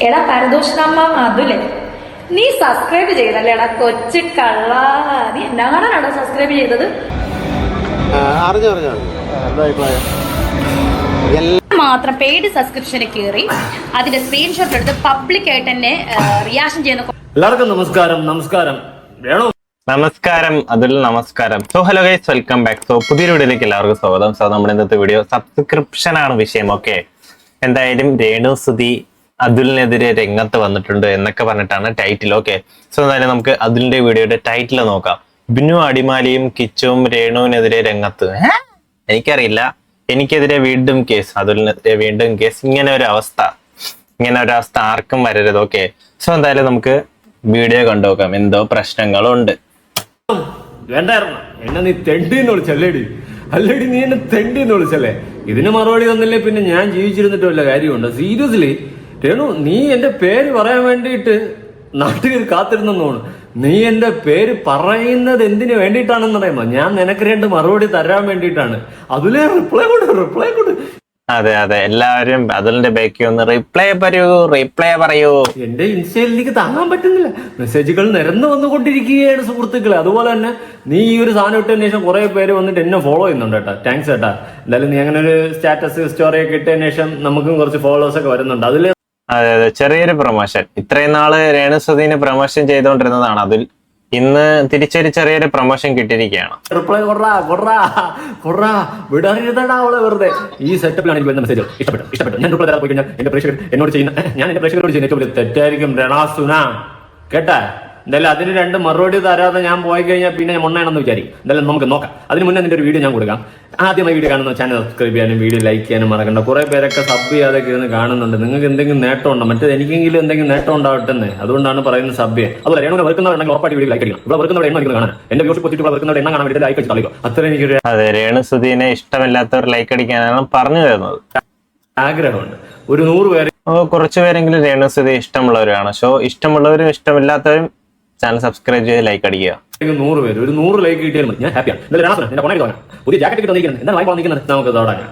എടാ പരദോഷനമ്മ അതുല്ലേ, നീ സബ്സ്ക്രൈബ് ചെയ്തല്ലേടാ കൊച്ചു കള്ള. നീ എന്നാണോ സബ്സ്ക്രൈബ് ചെയ്തത്? മാത്രം പെയ്ഡ് സബ്സ്ക്രിപ്ഷന് കയറി അതിന്റെ സ്ക്രീൻഷോട്ട് എടുത്ത് പബ്ലിക് ആയിട്ട് തന്നെ റിയാക്ഷൻ ചെയ്യുന്ന. എല്ലാവർക്കും നമസ്കാരം. നമസ്കാരം അതുൽ, നമസ്കാരം. So hello guys, welcome back. So പുതിയൊരു വീഡിയോയിലേക്ക് എല്ലാവർക്കും സ്വാഗതം. സോ നമ്മുടെ ഇന്നത്തെ വീഡിയോ സബ്സ്ക്രിപ്ഷൻ ആണ് വിഷയം. ഓക്കെ, എന്തായാലും രേണു സുധി അതുലിനെതിരെ രംഗത്ത് വന്നിട്ടുണ്ട് എന്നൊക്കെ പറഞ്ഞിട്ടാണ് ടൈറ്റിൽ. ഓക്കെ, സോ എന്തായാലും നമുക്ക് അതുലിന്റെ വീഡിയോയുടെ ടൈറ്റിൽ നോക്കാം. ബിനു അടിമാലിയും കിച്ചുവും രേണുവിനെതിരെ രംഗത്ത്. എനിക്കറിയില്ല, എനിക്കെതിരെ വീണ്ടും കേസ്, അതുലിനെതിരെ വീണ്ടും കേസ്. ഇങ്ങനെ ഒരു അവസ്ഥ ആർക്കും വരരുത്. ഓക്കെ, സോ എന്തായാലും നമുക്ക് വീഡിയോ കണ്ടുനോക്കാം. എന്തോ പ്രശ്നങ്ങളുണ്ട്. വേണ്ടായിരുന്നു എന്നെ നീ തെണ്ടിന്ന് വിളിച്ചല്ലേടി? അല്ലേടി, നീ എന്നെ തെണ്ടിന്ന് വിളിച്ചല്ലേ? ഇതിന് മറുപടി തന്നില്ലേ പിന്നെ ഞാൻ ജീവിച്ചിരുന്നിട്ട് വല്ല കാര്യമുണ്ട്? സീരിയസ്ലി രേണു, നീ എന്റെ പേര് പറയാൻ വേണ്ടിയിട്ട് നാട്ടുകാർ കാത്തിരുന്നെന്ന് തോന്നുന്നു. നീ എന്റെ പേര് പറയുന്നത് എന്തിനു വേണ്ടിയിട്ടാണെന്ന് അറിയാമോ? ഞാൻ നിനക്ക് രണ്ട് മറുപടി തരാൻ വേണ്ടിയിട്ടാണ്. അതിലെ റിപ്ലൈ കൊടു. അതെ, എല്ലാവരും അതുലിന്റെ ബാക്കി ഒന്ന് റിപ്ലൈ പറയൂ. എന്റെ ഇൻസ്റ്റയിൽ എനിക്ക് താങ്ങാൻ പറ്റുന്നില്ല. മെസ്സേജുകൾ നിരന്നു വന്നുകൊണ്ടിരിക്കുകയാണ് സുഹൃത്തുക്കളെ. അതുപോലെ തന്നെ നീ ഈ ഒരു സാധനം ഇട്ടതിന് ശേഷം കുറെ പേര് വന്നിട്ട് എന്നെ ഫോളോ ചെയ്യുന്നുണ്ട് കേട്ടോ. താങ്ക്സ് കേട്ടാ. എന്തായാലും നീ അങ്ങനെ ഒരു സ്റ്റാറ്റസ് സ്റ്റോറി ഒക്കെ ഇട്ടതിന് ശേഷം നമുക്കും കുറച്ച് ഫോളോവേഴ്സ് ഒക്കെ വരുന്നുണ്ട്. അതിൽ അതെ, ചെറിയൊരു പ്രൊമോഷൻ. ഇത്രയും നാള് രേണു സുധീനെ പ്രൊമോഷൻ ചെയ്തുകൊണ്ടിരുന്നതാണ് അതിൽ. ഇന്ന് തിരിച്ചൊരു ചെറിയൊരു പ്രൊമോഷൻ കിട്ടിയിരിക്കുകയാണ്. റിപ്ലൈ വിടരുതടാ അവളെ വെറുതെ. ഈ സെറ്റപ്പിലാണ് എനിക്ക് വരുന്ന മെസ്സേജ്. ഇഷ്ടപ്പെട്ടു. ഞാൻ റിപ്ലൈ തരാൻ പോയി കഴിഞ്ഞാൽ എന്റെ പ്രേക്ഷകരോട് ചെയ്യുന്ന ഏറ്റവും വലിയ തെറ്റായിരിക്കും രണാസുന. കേട്ടാ? എന്തായാലും അതിന് രണ്ട് മറുപടി തരാതെ ഞാൻ പോയി കഴിഞ്ഞാൽ പിന്നെ ഞാൻ മൊണ്ണയാണെന്ന് വിചാരിക്കും. എന്തായാലും നമുക്ക് നോക്കാം. അതിന് മുന്നേ നിന്റെ ഒരു വീഡിയോ ഞാൻ കൊടുക്കാം. ആദ്യമായി വീഡിയോ കാണുന്ന ചാനൽ സബ്സ്ക്രൈബ് ചെയ്യാനും വീഡിയോ ലൈക്ക് ചെയ്യാനും മറക്കണ്ട. കുറെ പേരൊക്കെ സബ് ചെയ്യാതൊക്കെ ഇരുന്ന് കാണുന്നുണ്ട്. നിങ്ങൾക്ക് എന്തെങ്കിലും നേട്ടം ഉണ്ടോ? മറ്റേത് എനിക്കെങ്കിലും എന്തെങ്കിലും നേട്ടം ഉണ്ടാവട്ടെ. അതുകൊണ്ടാണ് പറയുന്നത് സബ് ചെയ്യാൻ. അതുപോലെ രേണുവിനെ വെറുക്കുന്നവരുണ്ടെങ്കിൽ ഉറപ്പായിട്ട് വീഡിയോ ലൈക്ക് അടിക്കണം. ഇവിടെ വെറുക്കുന്നവരുടെ എണ്ണം കാണാൻ എന്റെ വ്യൂസ് പൊത്തിട്ടുള്ള വെറുക്കുന്നവരുടെ എണ്ണം കാണാൻ വേണ്ടി ലൈക്ക് അടിച്ച് കളിക്കും. അത്ര എനിക്കൊരു അതെ, രേണു സുധീനെ ഇഷ്ടമില്ലാത്തവർ ലൈക്ക് അടിക്കാനാണ് പറഞ്ഞു തരുന്നത്. ആഗ്രഹമുണ്ട്. ഒരു 100 പേര്, കുറച്ചു പേരെങ്കിലും രേണു സുധി ഇഷ്ടമുള്ളവരാണ്. ഷോ ഇഷ്ടമുള്ളവരും ഇഷ്ടമില്ലാത്തവരും ചാനൽ സബ്സ്ക്രൈബ് ചെയ്ത് ലൈക്ക് അടിക്കുക. 100 പേര്, ഒരു 100 ലൈക്ക് കിട്ടിയാൽ ഞാൻ ഹാപ്പിയാണ്. പുതിയ ജാക്കറ്റ് കിട്ടുന്നത് എന്താണ് വാങ്ങി നിൽക്കുന്നത്? നമുക്ക് തുടങ്ങാം.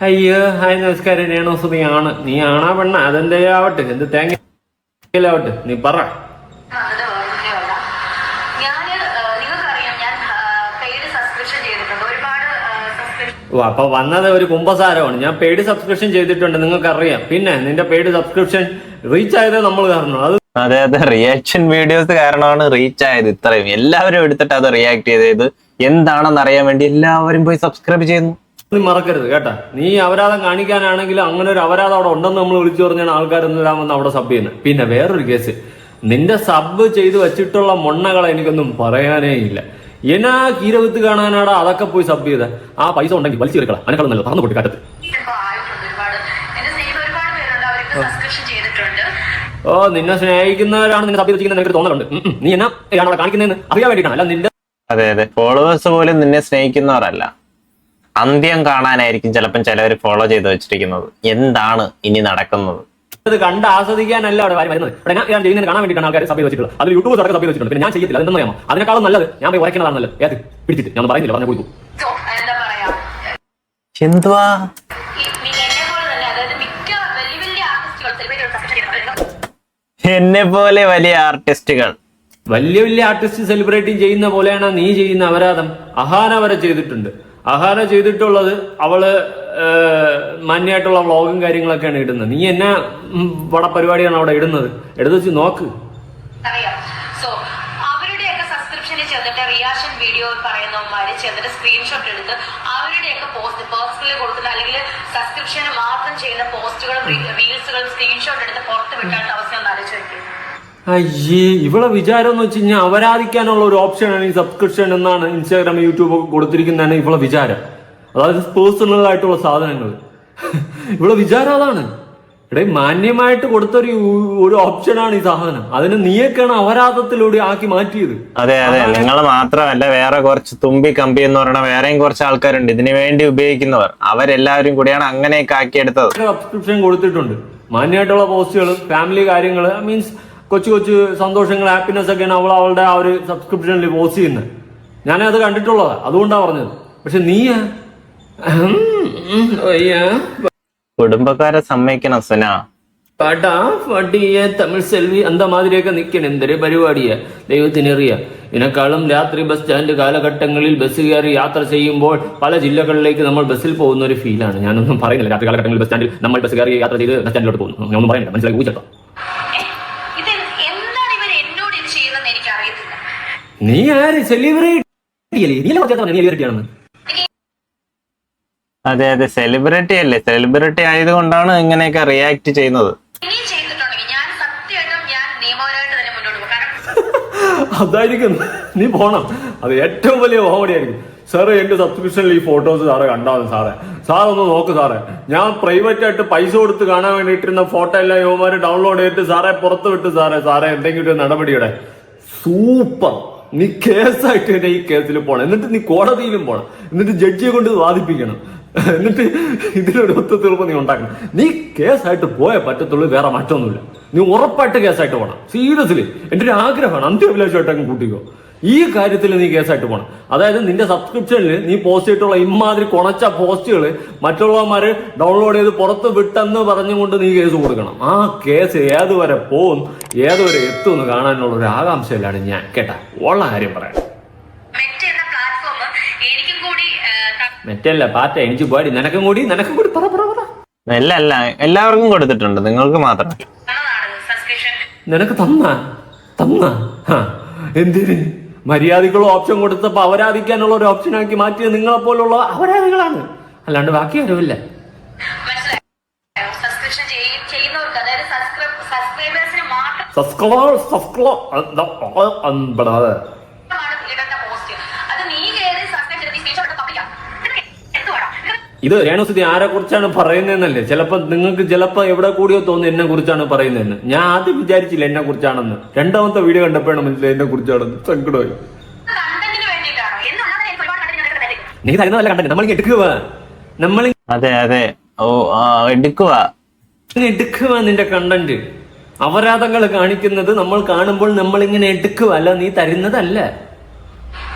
അയ്യോ, ഹായ് നമസ്കാരം, രേണു സുധിയാണ്. നീ ആണാ പെണ്ണ? അതെന്തേ ആവട്ടെ, എന്ത് തേങ്ങയാവട്ടെ, നീ പറ. അപ്പൊ വന്നത് ഒരു കുമ്പസാരമാണ്. ഞാൻ പെയ്ഡ് സബ്സ്ക്രിപ്ഷൻ ചെയ്തിട്ടുണ്ട്, നിങ്ങൾക്കറിയാം. പിന്നെ നിന്റെ പെയ്ഡ് സബ്സ്ക്രിപ്ഷൻ റീച്ച് ആയത് നമ്മൾ കാരണം. അത് അതെ, റിയാക്ഷൻ വീഡിയോസ് കാരണമാണ് റീച്ച് ആയത്. ഇത്രയും എല്ലാവരും എടുത്തിട്ട് അത് റിയാക്ട് ചെയ്തത് എന്താണെന്ന് അറിയാൻ വേണ്ടി എല്ലാവരും പോയി സബ്സ്ക്രൈബ് ചെയ്യുന്നു. നീ മറക്കരുത് കേട്ടാ. നീ അപരാധം കാണിക്കാനാണെങ്കിൽ അങ്ങനെ ഒരു അപരാധം അവിടെ ഉണ്ടെന്ന് നമ്മൾ വിളിച്ചു പറഞ്ഞാൽ ആൾക്കാരെല്ലാം വന്ന് അവിടെ സബ് ചെയ്യുന്നത്. പിന്നെ വേറൊരു കേസ്, നിന്റെ സബ് ചെയ്ത് വെച്ചിട്ടുള്ള മൊണ്ണകളെ എനിക്കൊന്നും പറയാനേ ഇല്ല. എന്നാ കീരവിത്ത് കാണാനാടാ അതൊക്കെ പോയി സബ് ചെയ്ത? ആ പൈസ ഉണ്ടെങ്കിൽ വലിച്ചു എടുക്കണം. അതിനേക്കാളും നല്ല പറന്നു പൊട്ടി കാറ്റത്ത്. ഓ, നിന്നെ സ്നേഹിക്കുന്നവരാണ് നിന്നെ സബ് ചെയ്ത് നിനക്ക് തോന്നലുണ്ട്. നീ എന്നാ അവിടെ കാണിക്കുന്നതെന്ന് അറിയാൻ വേണ്ടിയിട്ടാണ്. അല്ല നിന്റെ അതെ, ഫോളോവേഴ്സ് പോലും നിന്നെ സ്നേഹിക്കുന്നവരല്ല. അന്ത്യം കാണാനായിരിക്കും ചിലപ്പം ചിലവർ ഫോളോ ചെയ്ത് വെച്ചിരിക്കുന്നത്. എന്താണ് ഇനി നടക്കുന്നത്? അത് കണ്ട് ആസ്വദിക്കാനല്ല അവിടെ വരുന്നത്. ഇവിടെ ഞാൻ ചെയ്യുന്നത് കാണാൻ വേണ്ടിയിട്ടാണ് ആൾക്കാർ സബ് വെച്ചിട്ടുള്ളത്. അതിൽ യൂട്യൂബ് സബ് വെച്ചിട്ടുണ്ട്. പിന്നെ ഞാൻ ചെയ്യത്തില്ല. അതെന്താ അറിയാമോ? അതിനേക്കാളും നല്ലത് ഞാൻ പോയി ഉറയ്ക്കുന്നതാണ് നല്ലത്. ഏത് പിടിച്ചിട്ട് ഞാൻ പറയുന്നില്ല, പറഞ്ഞു കൊടുത്തു. എന്തുവാ എന്നെ പോലെ വലിയ ആർട്ടിസ്റ്റുകൾ, വലിയ ആർട്ടിസ്റ്റ് സെലിബ്രേറ്റിംഗ് ചെയ്യുന്ന പോലെയാണ് നീ ചെയ്യുന്ന അപരാധം. അഹാന വരെ ചെയ്തിട്ടുണ്ട്. അഹാന ചെയ്തിട്ടുള്ളത് അവള് മാന്യമായിട്ടുള്ള വ്ളോഗും കാര്യങ്ങളൊക്കെയാണ് ഇടുന്നത്. നീ എന്നാ പടപരിപാടിയാണ് അവിടെ ഇടുന്നത്? എടുത്ത് വെച്ച് നോക്ക്. റിയാക്ഷൻ വീഡിയോ പറയുന്നവന്മാര് ചെന്നിട്ട് സ്ക്രീൻഷോട്ട് എടുത്ത് അവരുടെയൊക്കെ പോസ്റ്റ് പേഴ്സണലി കൊടുത്തിട്ട് അല്ലെങ്കിൽ സബ്സ്ക്രിപ്ഷന് മാത്രം ചെയ്യുന്ന പോസ്റ്റുകളും റീൽസുകളും സ്ക്രീൻഷോട്ട് എടുത്ത് പുറത്ത് വിട്ടാത്ത അവസ്ഥ ഒന്ന് ആലോചിച്ചു. അയ്യേ, ഇവളെ വിചാരം എന്ന് വെച്ച് കഴിഞ്ഞാൽ അവരാധിക്കാനുള്ള ഒരു ഓപ്ഷനാണ് ഈ സബ്സ്ക്രിപ്ഷൻ എന്നാണ് ഇൻസ്റ്റാഗ്രാം യൂട്യൂബ് ഒക്കെ കൊടുത്തിരിക്കുന്നതാണ് ഇവളെ വിചാരം. അതായത് പേഴ്സണൽ ആയിട്ടുള്ള സാധനങ്ങൾ. ഇവളെ വിചാരം അതാണ്. ഇവിടെ മാന്യമായിട്ട് കൊടുത്തൊരു ഓപ്ഷനാണ് ഈ സാധനം. അതിന് നീയൊക്കെയാണ് അപരാധത്തിലൂടെ ആക്കി മാറ്റിയത്. അതെ, നിങ്ങൾ മാത്രമല്ല, വേറെ കുറച്ച് തുമ്പി കമ്പി എന്ന് പറയുന്ന വേറെയും കുറച്ച് ആൾക്കാരുണ്ട് ഇതിനു വേണ്ടി ഉപയോഗിക്കുന്നവർ. അവരെല്ലാവരും കൂടിയാണ് അങ്ങനെയൊക്കെ ആക്കിയെടുത്തത്. സബ്സ്ക്രിപ്ഷൻ കൊടുത്തിട്ടുണ്ട്. മാന്യമായിട്ടുള്ള പോസ്റ്റുകൾ, ഫാമിലി കാര്യങ്ങൾ, മീൻസ് കൊച്ചു സന്തോഷങ്ങൾ, ഹാപ്പിനെസ് ഒക്കെയാണ് അവളുടെ ആ ഒരു സബ്സ്ക്രിപ്ഷനിൽ പോസ്റ്റ് ചെയ്യുന്നത്. ഞാനത് കണ്ടിട്ടുള്ളതാ, അതുകൊണ്ടാണ് പറഞ്ഞത്. പക്ഷെ നീ കുടുംബക്കാരെ സമ്മതിക്കണം സുന. പാട്ടാ പട്ടിയെ തമിഴ് സെൽവി അന്ത മാതിരിയൊക്കെ നിൽക്കണം. എന്തൊരു പരിപാടിയാ ദൈവത്തിനറിയാം. ഇതിനേക്കാളും രാത്രി ബസ് സ്റ്റാൻഡ് കാലഘട്ടങ്ങളിൽ ബസ് കയറി യാത്ര ചെയ്യുമ്പോൾ പല ജില്ലകളിലേക്ക് നമ്മൾ ബസ്സിൽ പോകുന്ന ഒരു ഫീലാണ്. ഞാനൊന്നും പറയുന്നില്ല. രാത്രി കാലഘട്ടങ്ങളിൽ ബസ് സ്റ്റാൻഡിൽ നമ്മൾ ബസ് കയറി യാത്ര ചെയ്ത് ബസ് സ്റ്റാൻഡിലോട്ട് പോകുന്നു. ഞാനൊന്നും പറയുന്നില്ല. മനസ്സിലാക്കി ഊച്ചട്ടോ. ഇത് എന്താണ് ഇവർ എന്നോട് ഇത് ചെയ്യുന്നതെന്ന് എനിക്ക് അറിയത്തില്ല. നീ ആര് സെലിബ്രിറ്റി അല്ലേ? നീ സെലിബ്രിറ്റി ആണെന്ന്. അതെ അതെ, സെലിബ്രിറ്റി അല്ലേ. സെലിബ്രിറ്റി ആയതുകൊണ്ടാണ് ഇങ്ങനെയൊക്കെ റിയാക്ട് ചെയ്യുന്നത്. ഇനിയും ചെയ്തിട്ടുണ്ടെങ്കിൽ ഞാൻ സത്യമായിട്ടും ഞാൻ നിയമപരമായിട്ട് തന്നെ മുന്നോട്ട് പോകും. കാരണം അതായിരിക്കും നീ പോണം. അത് ഏറ്റവും വലിയ കോമഡിയായിരിക്കും. സാറേ എന്റെ സബ്സ്ക്രിപ്ഷനിൽ ഈ ഫോട്ടോസ് സാറ് കണ്ടാവും സാറേ. സാർ ഒന്ന് നോക്ക് സാറേ. ഞാൻ പ്രൈവറ്റ് ആയിട്ട് പൈസ കൊടുത്ത് കാണാൻ വേണ്ടിയിട്ടിരുന്ന ഫോട്ടോ എല്ലാം യുവമാര് ഡൗൺലോഡ് ചെയ്തിട്ട് സാറേ പുറത്ത് വിട്ട് സാറേ. സാറേ എന്തെങ്കിലും ഒരു നടപടിയുടെ സൂപ്പർ. നീ കേസായിട്ട് തന്നെ ഈ കേസിൽ പോണം. എന്നിട്ട് നീ കോടതിയിലും പോണം. എന്നിട്ട് ജഡ്ജിയെ കൊണ്ട് വാദിപ്പിക്കണം. എന്നിട്ട് ഇതിനൊരു ഒത്തുതീർപ്പ് നീ ഉണ്ടാക്കണം. നീ കേസായിട്ട് പോയേ പറ്റത്തുള്ളൂ. വേറെ മാറ്റമൊന്നുമില്ല. നീ ഉറപ്പായിട്ട് കേസായിട്ട് പോകണം. സീരിയസ്ലി എന്റെ ഒരു ആഗ്രഹമാണ്. അന്ത്യാഭിലാഷമായിട്ട് അങ്ങ് കൂട്ടിക്കോ. ഈ കാര്യത്തിൽ നീ കേസായിട്ട് പോകണം. അതായത് നിന്റെ സബ്സ്ക്രിപ്ഷനിൽ നീ പോസ്റ്റ് ചെയ്തിട്ടുള്ള ഇമാതിരി കുണച്ച പോസ്റ്റുകൾ മറ്റുള്ളവന്മാര് ഡൗൺലോഡ് ചെയ്ത് പുറത്ത് വിട്ടെന്ന് പറഞ്ഞുകൊണ്ട് നീ കേസ് കൊടുക്കണം. ആ കേസ് ഏതുവരെ പോവും ഏതുവരെ എത്തുമെന്ന് കാണാനുള്ള ഒരു ആകാംക്ഷയിലാണ് ഞാൻ. കേട്ടാ ഉള്ള കാര്യം പറയാം. മെറ്റ് എന്ന പ്ലാറ്റ്ഫോം എനിക്കും കൂടി മറ്റല്ല പാറ്റ എനിക്ക് പാടി നിനക്കും കൂടി പറ പറ പറ. അല്ല അല്ല, എല്ലാവർക്കും കൊടുത്തിട്ടുണ്ട്, നിങ്ങൾക്ക് മാത്രം. സബ്സ്ക്രിപ്ഷൻ നിനക്ക് തന്ന എന്തിന്? മര്യാദക്കുള്ള ഓപ്ഷൻ കൊടുത്തപ്പോ അവരാധിക്കാനുള്ള ഒരു ഓപ്ഷൻ ആക്കി മാറ്റിയത് നിങ്ങളെ പോലുള്ള അപരാധികളാണ്. അല്ലാണ്ട് ബാക്കി ആരുമില്ല. മനസ്സിലായോ? സബ്സ്ക്രിപ്ഷൻ ചെയ്യുന്നവർക്ക്, അതായത് സബ്സ്ക്രൈബേഴ്സിന് മാത്രം ഇടുന്ന പോസ്റ്റ്. അത് നീ കയറി സബ്സ്ക്രൈബ് ചെയ്ത് സ്ക്രീൻഷോട്ട് പബ്ലിക്കാം. എന്ത് വേണം? ഇത് രേണുസുതി ആരെ കുറിച്ചാണ് പറയുന്നതെന്നല്ലേ? ചിലപ്പോ നിങ്ങൾക്ക് ചിലപ്പോ എവിടെ കൂടിയോ തോന്നുന്നു എന്നെ കുറിച്ചാണ് പറയുന്നതെന്ന്. ഞാൻ ആദ്യം വിചാരിച്ചില്ല എന്നെ കുറിച്ചാണെന്ന്. രണ്ടാമത്തെ വീഡിയോ കണ്ടപ്പോഴാണ് മനസ്സിലായി എന്നെ കുറിച്ചാണെന്ന്. സങ്കടമായി. കണ്ടന്റിന് വേണ്ടിയിട്ടാണോ? എന്നുള്ളത് എനിക്ക് ഒരുപാട് കണ്ടന്റ് തരും. നീ തരുന്നതല്ല കണ്ടന്റ്. നമ്മൾ അതെ അതെ, ഓ എടുക്കുക നിന്റെ കണ്ടന്റ്. അപരാധങ്ങൾ കാണിക്കുന്നത് നമ്മൾ കാണുമ്പോൾ നമ്മളിങ്ങനെ എടുക്കുക. അല്ല നീ തരുന്നതല്ല.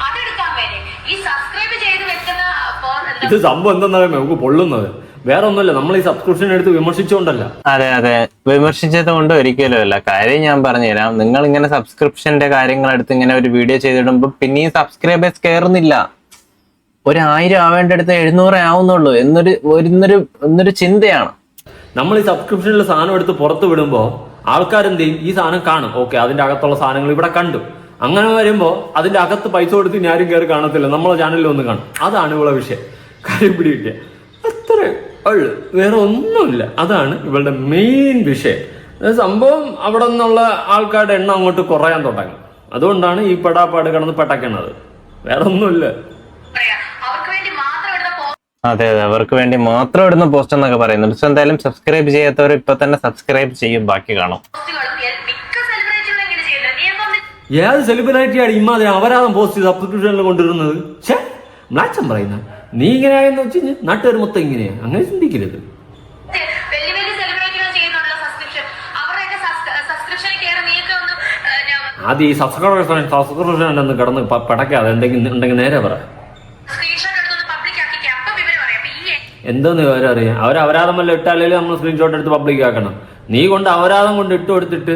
അതെടുക്കാൻ വേണ്ടി ഈ സബ്സ്ക്രൈബ് ചെയ്ത് വെക്കുന്ന ഇത് സംഭവം എന്താ നമുക്ക് പൊള്ളുന്നത് വേറെ ഒന്നുമല്ല. നമ്മൾ ഈ സബ്സ്ക്രിപ്ഷൻ എടുത്ത് വിമർശിച്ചുകൊണ്ടല്ല. അതെ അതെ, വിമർശിച്ചത് കൊണ്ട് ഒരിക്കലും അല്ല. കാര്യം ഞാൻ പറഞ്ഞുതരാം. നിങ്ങൾ ഇങ്ങനെ സബ്സ്ക്രിപ്ഷന്റെ കാര്യങ്ങൾ എടുത്ത് ഇങ്ങനെ ഒരു വീഡിയോ ചെയ്തിടുമ്പോൾ പിന്നെയും സബ്സ്ക്രൈബേഴ്സ് കയറുന്നില്ല. 1000 ആവേണ്ട അടുത്ത് 700 ആവുന്നുള്ളൂ എന്നൊരു ചിന്തയാണ്. നമ്മൾ ഈ സബ്സ്ക്രിപ്ഷനിൽ സാധനം എടുത്ത് പുറത്ത് വിടുമ്പോൾ ആൾക്കാരെന്ത് ചെയ്യും? ഈ സാധനം കാണും. ഓക്കെ, അതിന്റെ അകത്തുള്ള സാധനങ്ങൾ ഇവിടെ കണ്ടു. അങ്ങനെ വരുമ്പോൾ അതിന്റെ അകത്ത് പൈസ കൊടുത്ത് ഇനി ആരും കയറി കാണത്തില്ല. നമ്മളെ ചാനലിൽ ഒന്ന് കാണും. അതാണ് ഇവളെ വിഷയം. കാര്യം പിടികിട്ടിയ അത്ര ഉള്ളു, വേറെ ഒന്നുമില്ല. അതാണ് ഇവളുടെ മെയിൻ വിഷയം. സംഭവം അവിടെ നിന്നുള്ള ആൾക്കാരുടെ എണ്ണം അങ്ങോട്ട് കുറയാൻ തുടങ്ങി. അതുകൊണ്ടാണ് ഈ പെടാപ്പാട് കിടന്ന് പെട്ടക്കണത്. വേറെ ഒന്നുമില്ല. അവർക്ക് വേണ്ടി മാത്രം ഇടുന്ന അതെ അതെ, അവർക്ക് വേണ്ടി മാത്രം ഇടുന്ന പോസ്റ്റ് എന്നൊക്കെ പറയുന്നുണ്ട്. സോ എന്തായാലും സബ്സ്ക്രൈബ് ചെയ്യാത്തവർ ഇപ്പൊ തന്നെ സബ്സ്ക്രൈബ് ചെയ്യും. ബാക്കി കാണും. പോസ്റ്റുകളും മിക്ക സെലിബ്രിറ്റികളും ഇങ്ങനെ ചെയ്യുന്നത്. നീ അപ്പം ഏത് സെലിബ്രിറ്റിയാണ് ഇമാതിരി അപരാധം പോസ്റ്റ് സബ്സ്ക്രിപ്ഷനിൽ കൊണ്ടുവരുന്നത്? മ്ലാച്ചം പറയുന്ന നീ ഇങ്ങനെയായെന്ന് വെച്ച് കഴിഞ്ഞാൽ നാട്ടുകാർ മൊത്തം ഇങ്ങനെയാ. അങ്ങനെ ചിന്തിക്കരുത്. വലിയ വലിയ സെലിബ്രിറ്റികൾ ചെയ്യുന്നുണ്ടല്ലോ സബ്സ്ക്രിപ്ഷൻ. അവരുടെയൊക്കെ സബ്സ്ക്രിപ്ഷനിൽ കയറി നീയൊക്കെ ഒന്ന് ആദ്യം ഈ സബ്സ്ക്രിപ്ഷൻ ഒന്ന് കിടന്ന് പടക്കാതെ എന്തെങ്കിലും ഉണ്ടെങ്കിൽ നേരെ പറ. സ്ക്രീൻഷോട്ട് എടുത്തൊന്ന് പബ്ലിക് ആക്കിക്കാം. അപ്പം വിവരം അറിയാം. അപ്പൊ ഈ എന്തോന്ന് വിവരം അറിയാം? അവരപരാധം വല്ല ഇട്ടാലേ നമ്മൾ സ്ക്രീൻഷോട്ട് എടുത്ത് പബ്ലിക് ആക്കണം. നീ കൊണ്ട് അപരാധം കൊണ്ട് ഇട്ട് കൊടുത്തിട്ട്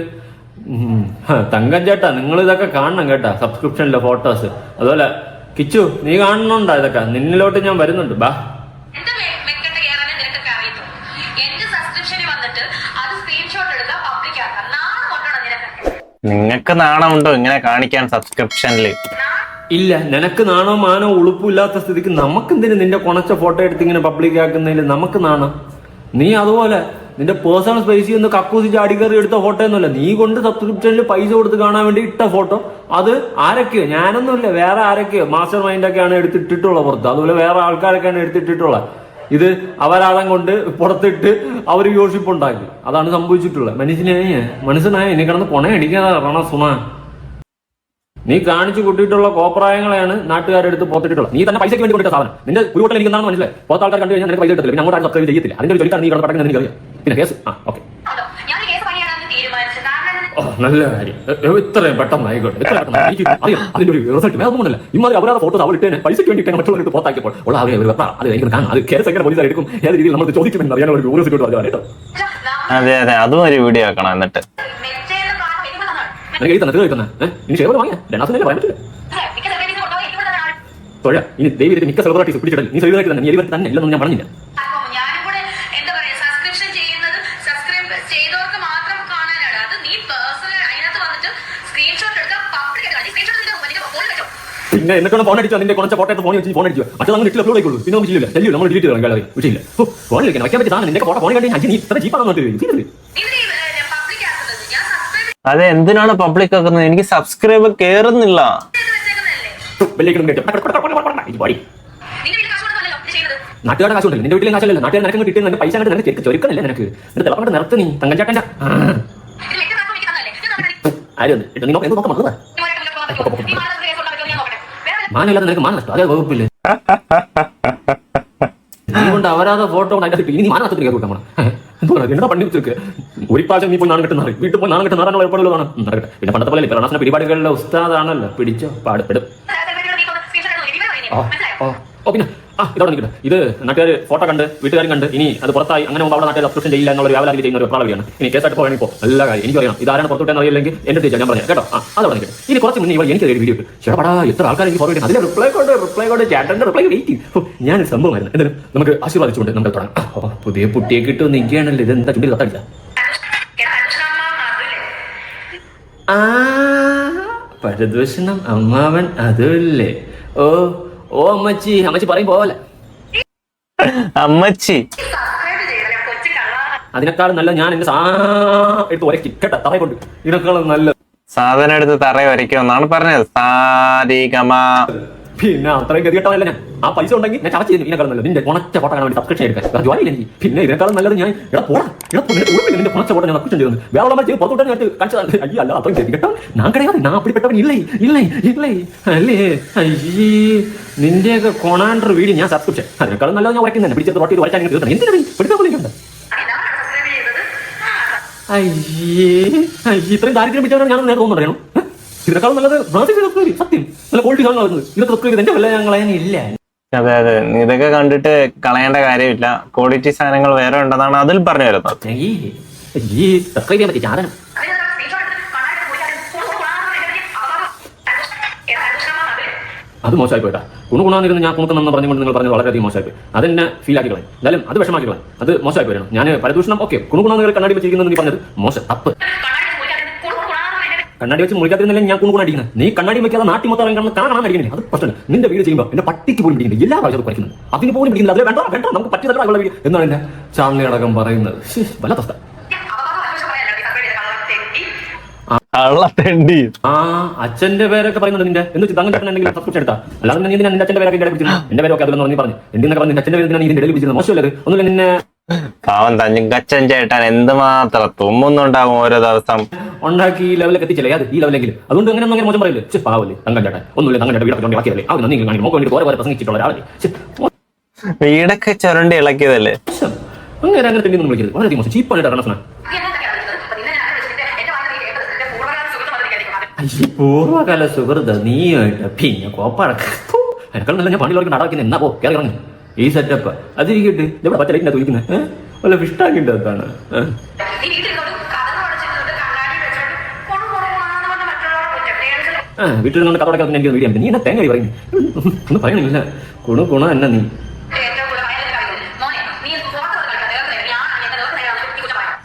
തങ്കം ചേട്ടാ നിങ്ങൾ ഇതൊക്കെ കാണണം കേട്ടാ. സബ്സ്ക്രിപ്ഷനിലെ ഫോട്ടോസ്. അതുപോലെ കിച്ചു നീ കാണണുണ്ടോ ഇതൊക്കെ? നിന്നിലോട്ട് ഞാൻ വരുന്നുണ്ട്. ബാ. എന്ത് വെക്കേണ്ട കയറാനേ നിനക്കൊക്കെ അറിയത്തുള്ളൂ. എന്റെ സബ്സ്ക്രിപ്ഷനിൽ വന്നിട്ട് അത് സ്ക്രീൻഷോട്ട് എടുക്കുക, പബ്ലിക് ആക്കാം. നാളെ കൊണ്ടോണം നിനക്കൊക്കെ. നിങ്ങൾക്ക് നാണമുണ്ടോ ഇങ്ങനെ കാണിക്കാൻ സബ്സ്ക്രിപ്ഷനിൽ? ഇല്ല. നിനക്ക് നാണോ മാനോ ഉളുപ്പില്ലാത്ത സ്ഥിതിക്ക് നമുക്കെന്തിന് നിന്റെ കുണച്ച ഫോട്ടോ എടുത്ത് ഇങ്ങനെ പബ്ലിക് ആക്കുന്നതിൽ നമുക്ക് നാണം? നീ അതുപോലെ നിന്റെ പേഴ്സണൽ സ്പേസിൽ നിന്ന് കക്കൂസി ചാടിക്കറി എടുത്ത ഫോട്ടോ ഒന്നുമല്ല. നീ കൊണ്ട് സബ്സ്ക്രിപ്ഷനിൽ പൈസ കൊടുത്ത് കാണാൻ വേണ്ടി ഇട്ട ഫോട്ടോ. അത് ആരൊക്കെയോ, ഞാനൊന്നുമില്ല, വേറെ ആരൊക്കെയോ മാസ്റ്റർ മൈൻഡൊക്കെയാണ് എടുത്തിട്ടുള്ളത് പുറത്ത്. അതുപോലെ വേറെ ആൾക്കാരൊക്കെയാണ് എടുത്തിട്ടുള്ളത്. ഇത് അവരാളം കൊണ്ട് പുറത്തിട്ട് അവർ യോഷിപ്പുണ്ടാക്കി. അതാണ് സംഭവിച്ചിട്ടുള്ളത്. മനസ്സിനായ ഇനി കിടന്ന് കൊണയടിക്കാതെ സുണ. നീ കാണിച്ചു കൂട്ടിയിട്ടുള്ള കോപ്രായങ്ങളെയാണ് നാട്ടുകാരെടുത്ത് പുറത്തിട്ടുള്ളത്. നീ തന്നെ പൈസയ്ക്ക് വേണ്ടി കൊണ്ടിട്ട സാധനം. നിന്റെ കുരുവോട്ടൽ എനിക്കെന്താണ് മനസ്സിലായി? പുറത്ത് ആൾക്കാർ കണ്ടു കഴിഞ്ഞാൽ നിനക്ക് പൈസ കിട്ടില്ല. പിന്നെ അങ്ങോട്ട് സബ്സ്ക്രൈബ് ചെയ്യത്തില്ല. അതിന്റെ ഒരു ചൊല്ലിക്കാണ് നീ കിടന്ന് പടക്കുന്നത് എനിക്കറിയാം. പിന്നെ കേസ് ഓക്കെ. ഞാൻ കേസ് പണിയാണെന്ന് തീരുമാനിച്ചു. കാരണം നല്ല കാര്യം ഇത്രയും പെട്ടെന്ന് ആയിക്കോട്ടെ ഇത്ര പെട്ടെന്ന് എനിക്ക് അറിയാം അതിന്റെ ഒരു റിസൾട്ട് വേറെ ഒന്നുമല്ല ഇമാതിരി അപരാധ ഫോട്ടോസ് അവൾ ഇട്ടേനെ പൈസയ്ക്ക് വേണ്ടി ഇട്ടേനെ മറ്റുള്ളവർക്ക് പുറത്താക്കിയപ്പോൾ ഉള്ള അവരെ ഒരു വെപ്പാ അത് എനിക്ക് കാണാം അത് കേസ് എങ്ങനെ പോലീസ് എടുക്കും ഏത് രീതിയിൽ നമ്മൾ ചോദിക്കുമെന്ന് അറിയാൻ ഒരു യൂണിവേഴ്സിറ്റി പറഞ്ഞു കേട്ടോ അതെ അതെ അതും ഒരു വീഡിയോ ആക്കണം എന്നിട്ട് എനിക്ക് എഴുതി തന്നെ കിട്ടുന്ന ഇനി ഷെയർ വാങ്ങിയാ രണ്ടാമത്തെ പറയാൻ പറ്റില്ല തൊഴ ഇനി ദൈവം മിക്ക സെലിബ്രിറ്റീസ് പിടിച്ചിടൽ നീ സെലിബ്രിറ്റി തന്നെ നീ എഴുതി തന്നെ ഇല്ലെന്ന് ഞാൻ പറഞ്ഞില്ല പിന്നെ എന്നൊക്കെ ഫോൺ അടിച്ചു അതിന്റെ കുറച്ച് ഫോട്ടോ ഫോൺ വെച്ച് ഫോൺ അടിച്ചു പക്ഷേ നമ്മൾ നെറ്റിൽ അപ്ലോഡ് ആയിക്കോളൂ പിന്നെ ഒന്നും ചെയ്യില്ല നമ്മൾ ഡിലീറ്റ് ചെയ്യണം ഗാലറി വിഷയില്ല ഫോണിൽ വെക്കാൻ വയ്ക്കാൻ പറ്റിയ സാധനം നിന്റെ ഫോട്ടോ ഫോൺ കണ്ടി നീ ഇത്ര ചീപ്പാണെന്ന് അതെ എന്തിനാണ് പബ്ലിക് ആക്കുന്നത് എനിക്ക് സബ്സ്ക്രൈബർ കേറുന്നില്ല നാട്ടുകാരുടെ കാശുണ്ടല്ലോ നിന്റെ വീട്ടിലെ കാശല്ലല്ലോ നാട്ടുകാർ നിനക്ക് കിട്ടുന്ന നിന്റെ പൈസ നിനക്ക് ചൊരുക്കുന്നില്ല നിനക്ക് എന്നിട്ട് തിളക്കൊണ്ട് നിർത്ത് നീ തങ്കഞ്ചാട്ടന്റെ ആരും നീ നോക്കാം എന്ത് നോക്കാം മക്കളെ മാനല്ലാതെ നിനക്ക് മാന നഷ്ടം അതേ വകുപ്പില്ലേ നീ കൊണ്ട് അവരാതെ ഫോട്ടോ കൊണ്ട് അതിന്റെ ഇനി മാന നഷ്ടത്തിൽ കേൾക്കാം എന്താ പണി വെച്ചിരിക്കുക ഒരു പ്രാവശ്യം നീ പോയി നാണം കെട്ടുന്ന വീട്ടിൽ പോയി നാണം കെട്ടുന്ന ഏർപ്പാടുകളാണ് നടക്കട്ടെ പിന്നെ പണ്ടത്തെ പോലെ പ്രണാസന പരിപാടികളിലെ ഉസ്താദാണല്ലോ പിടിച്ചോ പാടപ്പെടും ഓ പിന്നെ ഇതോടെ നിൽക്കട്ടെ ഇത് നാട്ടുകാർ ഫോട്ടോ കണ്ട് വീട്ടുകാരും കണ്ട് ഇനി അത് പുറത്തായി അങ്ങനെ അവിടെ നാട്ടുകാർ സബ്സ്ക്രിപ്ഷൻ ചെയ്യില്ല എന്നുള്ള വ്യാപാരം ചെയ്യുന്ന ഒരു പ്രാളവിയാണ് ഇനി കേസായിട്ട് പോകണം ഇപ്പോൾ എല്ലാ കാര്യം എനിക്ക് അറിയാം ഇതാരാണ് പുറത്തോട്ടെന്ന് അറിയില്ലെങ്കിൽ എന്റെ ടീച്ചർ ഞാൻ പറഞ്ഞു കേട്ടോ അതോടെ നിൽക്കട്ടെ ഇനി കുറച്ച് മുന്നേ ഇവൾ എനിക്ക് വീഡിയോ ചേട്ടാ എത്ര ആൾക്കാർ എനിക്ക് ഫോർവേഡ് അതിന്റെ റിപ്ലൈ കൊണ്ട് ചേട്ടന്റെ റിപ്ലൈ വെയിറ്റ് ഞാനൊരു സംഭവമായിരുന്നു എന്തായാലും നമുക്ക് ആശീർവാദിച്ചുകൊണ്ട് നമുക്ക് തുടങ്ങാം പുതിയ കുട്ടിയെ കിട്ടുമെന്ന് നിൽക്കുകയാണല്ലോ ഇത് എന്താ ചുണ്ടിൽ തത്തടിച്ച പരദൂഷണം അമ്മാവൻ അതുമില്ലേ ഓ ഓ അമ്മച്ചി അമ്മച്ചി പറയും പോലെ അമ്മച്ചി അതിനേക്കാളും നല്ല ഞാൻ എന്റെ എടുത്ത് ഉരക്കി കേട്ടാ തറയെ കൊണ്ട് ഇതിനേക്കാളും നല്ല സാധനം എടുത്ത് തറയെ വരയ്ക്കുമെന്നാണ് പറഞ്ഞത് സാരിഗമ പിന്നെ അത്രയും ഗതികെട്ടതല്ല ഞാൻ ആ പൈസ ഉണ്ടെങ്കിൽ ഞാൻ ചർച്ച ചെയ്യുന്നു ഇതിനേക്കാളും നല്ലത് നിന്റെ കുണച്ച ഫോട്ടോ കാണാൻ വേണ്ടി സബ്സ്ക്രിപ്ഷൻ എടുക്കാൻ വേറെ ജോലി എനിക്ക് പിന്നെ ഇതിനേക്കാളും നല്ലത് ഞാൻ നിന്റെ കുണച്ച ഫോട്ടോ ഞാൻ സബ്സ്ക്രിപ്ഷൻ ചെയ്യുന്നു വേറെ ചെയ്ത് പുറത്തോട്ട് ഞാൻ കാണിച്ചത് അയ്യോ അല്ല അത്രയും ഗതികെട്ടോ ഞാൻ കിടയാതെ ഞാൻ അപ്പിപ്പെട്ടവൻ ഇല്ലേ അല്ലേ അയ്യേ നിന്റെയൊക്കെ കൊണാണ്ടർ വീഡിയോ ഞാൻ സബ്സ്ക്രിപ്ഷൻ അതിനേക്കാളും നല്ലത് ഞാൻ ഉറക്കുന്നത് പിടിച്ചത് റോട്ടി വരയ്ക്കാൻ തീർക്കണം എന്തിനാണ് പിടിക്കാൻ പോലെ അയ്യേ ഇത്രയും ദാരിദ്ര്യം പിടിച്ചവരാണ് ഞാൻ നേരെ തോന്നുന്നു അറിയണം ഇതിനേക്കാളും നല്ലത് സത്യം നല്ല ക്വാളിറ്റി കാണുന്നത് ഇതൊക്കെ സബ്സ്ക്രൈബ് എന്റെ വല്ല ഞങ്ങൾ ഇല്ല അതെ അതെ ഇതൊക്കെ കണ്ടിട്ട് കളയേണ്ട കാര്യമില്ല ക്വാളിറ്റി സാധനങ്ങൾ വേറെ ഉണ്ടെന്നാണ് അതിൽ പറഞ്ഞു വരുന്നത് ഈ സബ്സ്ക്രൈബ് ചെയ്യാൻ പറ്റിയ സാധനം അത് മോശമായി പോയിട്ടാ കുണുകുണാന്നിരുന്ന് ഞാൻ കുണുക്കുന്നെന്ന് പറഞ്ഞുകൊണ്ട് നിങ്ങൾ പറഞ്ഞത് വളരെയധികം മോശമായി പോയി അതെന്നെ ഫീൽ ആക്കി കളയും എന്തായാലും അത് വിഷമാക്കി കളയും അത് മോശമായി പോയിരുന്നു ഞാൻ പരദൂഷണം ഓക്കെ കുണുകുണാന്ന് കണ്ണാടി വെച്ചിരിക്കുന്നത് നീ പറഞ്ഞത് മോശം തപ്പ് കണ്ണാടി വെച്ച് മുറിക്കാത്തിരുന്നില്ല ഞാൻ കുണുകുണടിക്കുന്നത് നീ കണ്ണാടി വെക്കാതെ നാട്ടി മൊത്തം കാണാൻ അടിക്കുന്നത് അത് പ്രശ്നം നിന്റെ വീട് ചെയ്യുമ്പോൾ എന്റെ പട്ടിക്ക് പോലും പിടിക്കുന്നത് എല്ലാ പ്രാവശ്യവും പഠിക്കുന്നത് അതിന് പോലും പിടിക്കുന്നത് അതിൽ വേണ്ട നമുക്ക് പറ്റിയതല്ല വീട് എന്നാണ് എന്റെ ചാമലടക്കം പറയുന്നത് വല്ലാത്ത അവസ്ഥ അച്ഛന്റെ പേരൊക്കെ പറയുന്നത് നിന്റെ എന്ന് വെച്ചാൽ തങ്ങൾ എന്തെങ്കിലും സബ്സ്ക്രിപ്ഷൻ എടുത്താ അല്ലാതെ നീ നിന്റെ അച്ഛന്റെ പേരൊക്കെ വിളിക്കുന്നത് എന്റെ പേരൊക്കെ അതിലൊന്നും നീ പറഞ്ഞു എന്തിനൊക്കെ പറഞ്ഞു അച്ഛന്റെ പേര് ഇതിന്റെ ഇടയിൽ വിളിച്ചത് മോശമല്ലത് ഒന്നുമില്ല നിന്നെ പാവം തഞ്ചൻ ചേട്ടൻ എന്തുമാത്രം തുമ്മുന്നുണ്ടാവും ഓരോ ദിവസം ഉണ്ടാക്കി ഈ ലെവലൊക്കെ എത്തിച്ചില്ലേ അത് ഈ ലെവലെങ്കിലും അതുകൊണ്ട് അങ്ങനെ ഒന്നും മോശം പറയില്ലേ പാവല്ലേ തങ്കൻ ചേട്ടൻ ഒന്നുമില്ല തങ്കൻ ചേട്ടൻ വീടൊക്കെ ബാക്കിയല്ലേ അവൻ നീ കാണിക്കും നോക്കാൻ വേണ്ടി ഓരോ പ്രസംഗിച്ചിട്ടുള്ള ഒരാളല്ലേ വീടൊക്കെ ചുരണ്ടി ഇളക്കിയതല്ലേ അങ്ങനെ അങ്ങനെ തന്നെ വിളിക്കരുത് വളരെ മോശം ചീപ്പായിട്ട് ഇറങ്ങണം പൂർവ്വകാല സുഹൃത നീയായിട്ട് പിന്നെ കോപ്പടക്ക എനക്കാൾ നല്ല ഞാൻ പണിയിലൊക്കെ നടക്കുന്നത് എന്നാ പോ കയറി ഇറങ്ങി ഈ സെറ്റപ്പ് അതിരിക്കട്ടെ ഇവിടെ പച്ച ലൈറ്റിനാ തുയിക്കുന്നത് വല്ല ഫിഷ്ടാക്കിൻ്റെ അകത്താണ് വീട്ടിൽ നിന്ന് കഥടക്കാൻ എനിക്ക് വീഡിയോ നീ എന്നാ തേങ്ങ പറയുന്നത് ഒന്നും പറയണില്ല കുണ എന്നാ നീ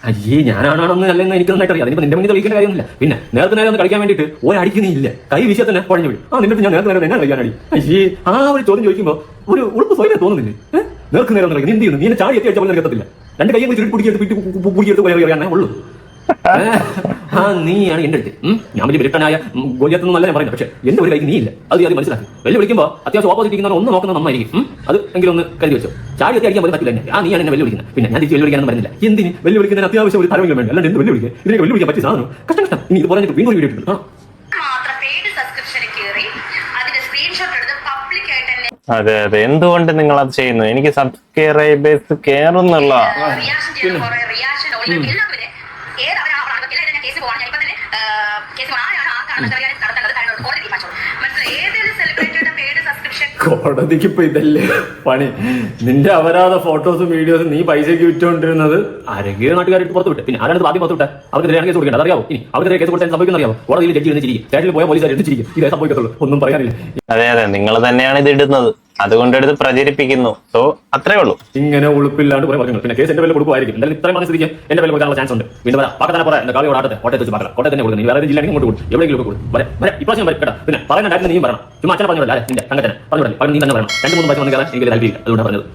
അയ്യേ ഞാനാണെന്ന് അല്ലെന്ന് എനിക്ക് നന്നായിട്ട് അറിയാം അതിനിപ്പോ നിന്റെ മുന്നിൽ കളിക്കേണ്ട കാര്യമൊന്നുമില്ല പിന്നെ നേരത്തെ നേരം ഒന്ന് കളിക്കാൻ വേണ്ടിയിട്ട് അടിക്കുന്നില്ല കൈ വീശിയാൽ തന്നെ കുഴഞ്ഞു വിടും നിന്നിട്ട് ഞാൻ നേരത്തെ നേരം എന്നെ കളിക്കാനടി അയ്യേ ആ ഒരു ചോദ്യം ചോദിക്കുമ്പോൾ ഒരു ഉളുപ്പ് സ്വയം തോന്നുന്നില്ലേ നേർക്ക് നേരം കളിക്കും എന്ത് ചെയ്യുന്നു നീ ചാടി എത്തി അടിച്ച പോലെ നിനക്കത്തില്ല രണ്ട് കൈയും ചുരുട്ടി പിടിച്ചെടുത്ത് പിടിച്ചെടുത്ത് പോയി അറിയാനേ ഉള്ളൂ നീയാണ് എന്റെ അടുത്ത് ഞാൻ വലിയ ബ്രിട്ടനായ ഗോലിയത്തൊന്നും നല്ല ഞാൻ പറയുന്നത് പക്ഷേ എന്റെ ഒരു കൈക്ക് നീ ഇല്ല അത് അത് മനസ്സിലാക്കി വെല്ലു വിളിക്കുമ്പോൾ അത്യാവശ്യം ഓപ്പോസിറ്റ് ഇരിക്കുന്നവർ ഒന്ന് നോക്കുന്നത് നന്നായിരിക്കും അത് എങ്കിലും ഒന്ന് കരുതി വെച്ചോ ചാടി എത്തി അടിക്കാൻ പറ്റില്ല നീയാണ് എന്നെ വെല്ലു വിളിക്കുന്നത് പിന്നെ ഞാൻ തിരിച്ച് വെല്ലു വിളിക്കാനൊന്നും പറഞ്ഞില്ല എന്തിന് വെല്ലു വിളിക്കുന്നതിന് അത്യാവശ്യം ഒരു തരമെങ്കിലും വേണ്ട അല്ലാണ്ട് എന്ത് വെല്ലു വിളിക്കുക ഇതിനെ വെല്ലു വിളിക്കാൻ പറ്റിയ സാധനം കഷ്ടം ഇനി ഇത് പറഞ്ഞിട്ട് വീണ്ടും വീഡിയോ ഇട്ടിട്ടുണ്ട് അതെ അതെ എന്തുകൊണ്ട് നിങ്ങൾ അത് ചെയ്യുന്നു എനിക്ക് സബ്സ്ക്രൈബേഴ്സ് കേറുന്നുള്ള കേസ് ആരാണ് ആ കാരണക്കാരിയായി നടത്തേണ്ടത് കാര്യങ്ങൾ കോടതി തീരുമാനിച്ചോളൂ. മനസ്സിലായി? ഏതൊരു സെലിബ്രിറ്റിയുടെ പെയ്ഡ് സബ്സ്ക്രിപ്ഷൻ കോടതിക്ക് ഇപ്പൊ ഇതല്ലേ പണി. നിന്റെ അപരാധ ഫോട്ടോസും വീഡിയോസും നീ പൈസക്ക് വിറ്റുകൊണ്ടിരുന്നത് ആരെങ്കിലും നാട്ടുകാരായിട്ട് പുറത്ത് വിട്ട്. പിന്നെ ആരാണ് ആദ്യം പുറത്ത് വിട്ടെ? അവർക്കെതിരെയാണ് കേസ് കൊടുക്കേണ്ടത്. അതറിയാവോ? ഇനി അവർക്കെതിരെ കേസ് കൊടുത്താൽ സംഭവിക്കുന്ന അറിയാമോ? കോടതിയിൽ ജഡ്ജി ഇരുന്ന് ചിരിക്കും, സ്റ്റേഷനിൽ പോയ പോലീസുകാർ എടുത്ത് ചിരിക്കും. ഇതേ സംഭവിക്കത്തുള്ളൂ, ഒന്നും പറയാനില്ല. അതെ അതെ, നിങ്ങൾ തന്നെയാണ് ഇത് ഇടുന്നത്, അതുകൊണ്ട് എടുത്ത് പ്രചരിപ്പിക്കുന്നു. സോ അത്രേ ഉള്ളൂ. ഇങ്ങനെ ഉളുപ്പില്ലാണ്ട് കുറെ പറഞ്ഞു. പിന്നെ കേസ് എന്റെ പേരിൽ കൊടുക്കുമായിരിക്കും. എന്തായാലും ഇത്രയും പറഞ്ഞ സ്ഥിതിക്ക് എന്റെ പേരിൽ കൊടുക്കാനുള്ള ചാൻസ് ഉണ്ട്. പിന്നെ പറയാം, പാക്കാൻ തന്നെ പറയാം, എന്റെ കാവ്യോട് ആടത്തെ കോട്ടയത്ത് വെച്ച് പാക്കാം. കോട്ടയത്ത് തന്നെ കൊടുക്കുന്നു. നീ വേറെ ജില്ലയിൽ ഇങ്ങോട്ട് കൊടുക്കും, എവിടെയെങ്കിലും കൊടുക്കും. വരെ ഇപ്രാവശ്യം വരെ കേട്ടോ. പിന്നെ പറയുന്ന കാര്യത്തിൽ നീയും പറയണം. ചുമ്മാ അച്ഛനെ പറഞ്ഞില്ല, നിന്റെ തങ്കച്ചനെ പറഞ്ഞില്ല, പറഞ്ഞു നീ തന്നെ പറയണം. 2-3 പ്രാവശ്യം വന്ന് കയറാൻ എനിക്ക് താല്പര്യമില്ല. അതുകൊണ്ടാണ് പറഞ്ഞത്.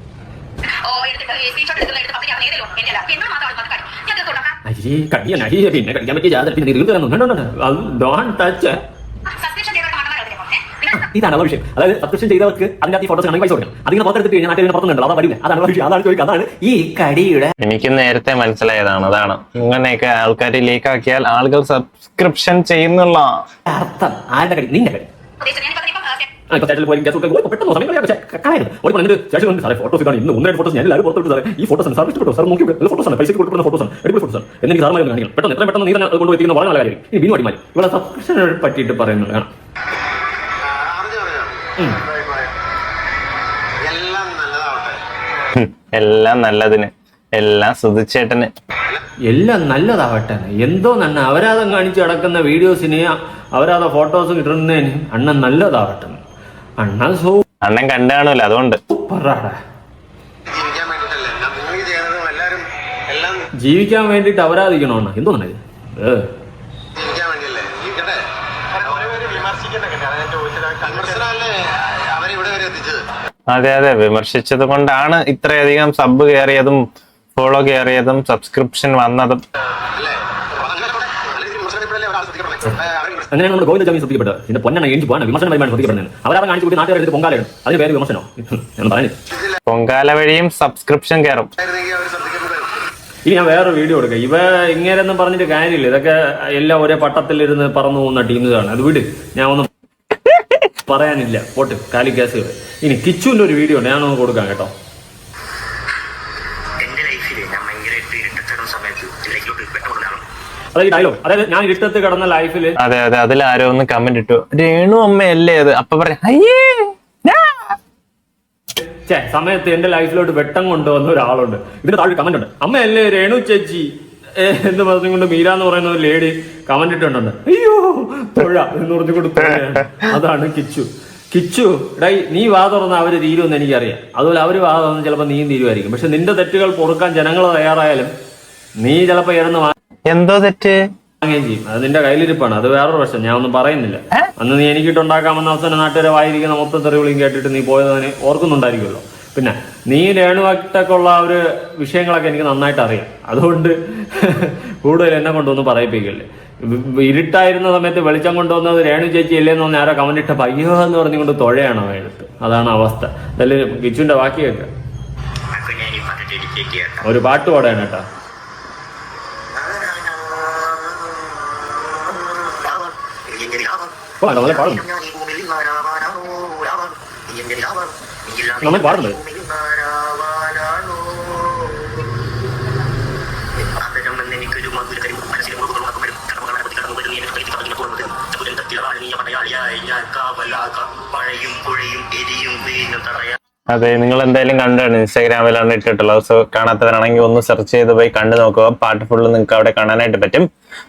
അയ്യേ കടിയാൻ അയ്യേ പിന്നെ കടിക്കാൻ പറ്റിയ ജാതര പിന്നെ തീർന്നു ഇതാണ് വിഷയം. അതായത് സബ്സ്ക്രിപ്ഷൻ ചെയ്തവർക്ക് അതിനകത്ത് ഈ ഫോട്ടോസ് ആണെങ്കിൽ പൈസ കൊടുക്കണം. അതിങ്ങനെ പുറത്തെടുത്ത് കഴിഞ്ഞാൽ നാട്ടിൽ പുറത്തുണ്ടല്ലോ, അതാ വരില്ല. അതാണ് വിഷയം. അതാണ് ചോദിക്കുക. അതാണ് ഈ കടിയുടെ. എനിക്ക് നേരത്തെ മനസ്സിലായതാണ്. അതാണ് ഇങ്ങനെയൊക്കെ ആൾക്കാർ ലീക്കാക്കിയാൽ ആളുകൾ സബ്സ്ക്രിപ്ഷൻ ചെയ്യുന്നുള്ള അർത്ഥം. ആരുടെ കടി? നിന്റെ കടി. പെട്ടെന്ന് സമയം ഫോട്ടോസ് ഇന്ന് 1-2 ഫോട്ടോസ് ഞാൻ എല്ലാവരും പുറത്തു സാറേ. ഈ ഫോട്ടോസ് സാർ ഇഷ്ടപ്പെട്ടു സാർ, നോക്കി ഫോട്ടോസാണ്, പൈസ കൊടുക്കുന്ന ഫോട്ടോസാണ്, അടിപൊളി ഫോട്ടോസാണ്. എനിക്ക് സാറിന് കാണിക്കണം. പെട്ടെന്ന് എത്ര പെട്ടെന്ന് നീ തന്നെ കൊണ്ടുപോയിരിക്കുന്ന വളരെ നല്ല കാര്യം. ഈ ബിനു അടിമാലി ഇവിടെ സബ്സ്ക്രിപ്ഷനെ പറ്റിയിട്ട് പറയുന്നത് കാണാം. എല്ലാം നല്ലതിന്, എല്ലാം സുധിച്ചേട്ടന്, എല്ലാം നല്ലതാവട്ടെ. എന്തോ നന്ന അവരാധം കാണിച്ച് കിടക്കുന്ന വീഡിയോസിന് അവരാധ ഫോട്ടോസ് കിട്ടുന്നതിന് അണ്ണൻ നല്ലതാവട്ടെ. അണ്ണൻ കണ്ടാണല്ലോ, അതുകൊണ്ട് ജീവിക്കാൻ വേണ്ടിട്ട് അവരാധിക്കണോ? എന്തോ നല്ലത്. അതെ അതെ, വിമർശിച്ചത് കൊണ്ടാണ് ഇത്രയധികം സബ് കയറിയതും ഫോളോ കയറിയതും സബ്സ്ക്രിപ്ഷൻ വന്നതും. അങ്ങനെയാണ് നമ്മൾ ഗോവിന്ദ ജാമി ശ്രദ്ധിക്കപ്പെട്ടത്. ഇതിന്റെ പൊന്നാണ് എഴുതി പോകാൻ വിമർശനപരമാണ് ശ്രദ്ധിക്കപ്പെടുന്നത്. അവരാണ് കാണിച്ചു കൂടി നാട്ടുകാരെടുത്ത് പൊങ്കാലയാണ്. അതിന് പേര് വിമർശനോ എന്ന് പറയുന്നത്. പൊങ്കാല വഴിയും സബ്സ്ക്രിപ്ഷൻ കയറും. ഇനി ഞാൻ വേറെ വീഡിയോ എടുക്കാം. ഇവ ഇങ്ങനെയൊന്നും പറഞ്ഞിട്ട് കാര്യമില്ല. ഇതൊക്കെ എല്ലാം ഒരേ പട്ടത്തിലിരുന്ന് പറന്നു പോകുന്ന ടീംസാണ്. അത് വിട്, ഞാൻ ഒന്നും പറയാനില്ല. പോട്ട് കാലി കേസുകൾ. ഇനി കിച്ചുവിന്റെ ഒരു വീഡിയോ ഉണ്ട്, ഞാനൊന്ന് കൊടുക്കാം കേട്ടോ. അതായത് ഡയലോഗ്, അതായത് ഞാൻ ഇരുട്ടത്ത് കിടന്ന ലൈഫില്. അതെ അതെ, അതിൽ ആരോ ഒന്ന് കമന്റ് ഇട്ടു, രേണു അമ്മയല്ലേ അത്. അപ്പൊ പറയാം, അയ്യേ സമയത്ത് എന്റെ ലൈഫിലോട്ട് വെട്ടം കൊണ്ടുവന്ന ഒരാളുണ്ട്. ഇതിന്റെ താഴെ കമന്റ് ഉണ്ട്, അമ്മയല്ലേ രേണു ചേച്ചി എന്ന് പറഞ്ഞുകൊണ്ട് മീര എന്ന് പറയുന്ന ഒരു ലേഡി കമന്റ് ഇട്ടുണ്ട്. അയ്യോ തൊഴ എന്ന് പറഞ്ഞുകൊണ്ട് തൊഴയാണ്. അതാണ് കിച്ചു. കിച്ചു ഡൈ, നീ വാ തുറന്ന് അവര് തീരുമെന്ന് എനിക്കറിയാം. അതുപോലെ അവര് വാ തുറന്ന് ചിലപ്പോൾ നീയും തീരുമായിരിക്കും. പക്ഷെ നിന്റെ തെറ്റുകൾ പൊറുക്കാൻ ജനങ്ങൾ തയ്യാറായാലും നീ ചിലപ്പോൾ ഇറന്ന് എന്തോ തെറ്റ് വാങ്ങുകയും ചെയ്യും. അത് നിന്റെ കയ്യിലിരിപ്പാണ്. അത് വേറൊരു പ്രശ്നം, ഞാൻ ഒന്നും പറയുന്നില്ല. അന്ന് നീ എനിക്കിട്ടുണ്ടാക്കാമെന്ന അവസാനം നാട്ടുകാരെ വായിരിക്കുന്ന മൊത്തം തെറിവിളിയും കേട്ടിട്ട് നീ പോയതിന് ഓർക്കുന്നുണ്ടായിരിക്കുമല്ലോ. പിന്നെ നീ രേണുവായിട്ടൊക്കെ ഉള്ള ഒരു വിഷയങ്ങളൊക്കെ എനിക്ക് നന്നായിട്ട് അറിയാം. അതുകൊണ്ട് കൂടുതൽ എന്നെ കൊണ്ടൊന്നും പറയിപ്പിക്കല്ലേ. ഇരുട്ടായിരുന്ന സമയത്ത് വെളിച്ചം കൊണ്ടുവന്നത് രേണു ചേച്ചി ഇല്ലേന്ന് പറഞ്ഞ് ആരോ കമന്റ് ഇട്ട പയ്യോ എന്ന് പറഞ്ഞുകൊണ്ട് തൊഴയാണോ എടുത്ത്. അതാണ് അവസ്ഥ. അതല്ലേ കിച്ചുവിന്റെ ബാക്കി കേൾക്കാം. ഒരു പാട്ട് പാടാണ് കേട്ടോ. നമ്മളെ പാടുന്നു, നമ്മൾ പാടുന്നത്. അതെ, നിങ്ങൾ എന്തായാലും കണ്ടാണ്, ഇൻസ്റ്റാഗ്രാമിലാണ് ഇട്ടിട്ടുള്ളത്. സോ കാണാത്തവരാണെങ്കിൽ ഒന്ന് സെർച്ച് ചെയ്ത് പോയി കണ്ടു നോക്കുക. പാട്ട് ഫുള്ള് നിങ്ങൾക്ക് അവിടെ കാണാനായിട്ട് പറ്റും.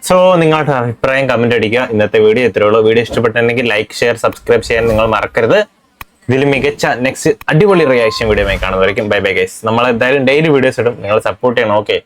സോ നിങ്ങളുടെ അഭിപ്രായം കമന്റ് അടിക്കുക. ഇന്നത്തെ വീഡിയോ ഇത്രയേ ഉള്ളൂ. വീഡിയോ ഇഷ്ടപ്പെട്ടെങ്കിൽ ലൈക്ക്, ഷെയർ, സബ്സ്ക്രൈബ് ചെയ്യാൻ നിങ്ങൾ മറക്കരുത്. ഇതിൽ മികച്ച നെക്സ്റ്റ് അടിപൊളി റിയാക്ഷൻ വീഡിയോ കാണുന്നതായിരിക്കും. Bye bye guys. നമ്മൾ എന്തായാലും ഡെയിലി വീഡിയോസ് ഇടും, നിങ്ങൾ സപ്പോർട്ട് ചെയ്യണം. ഓക്കെ.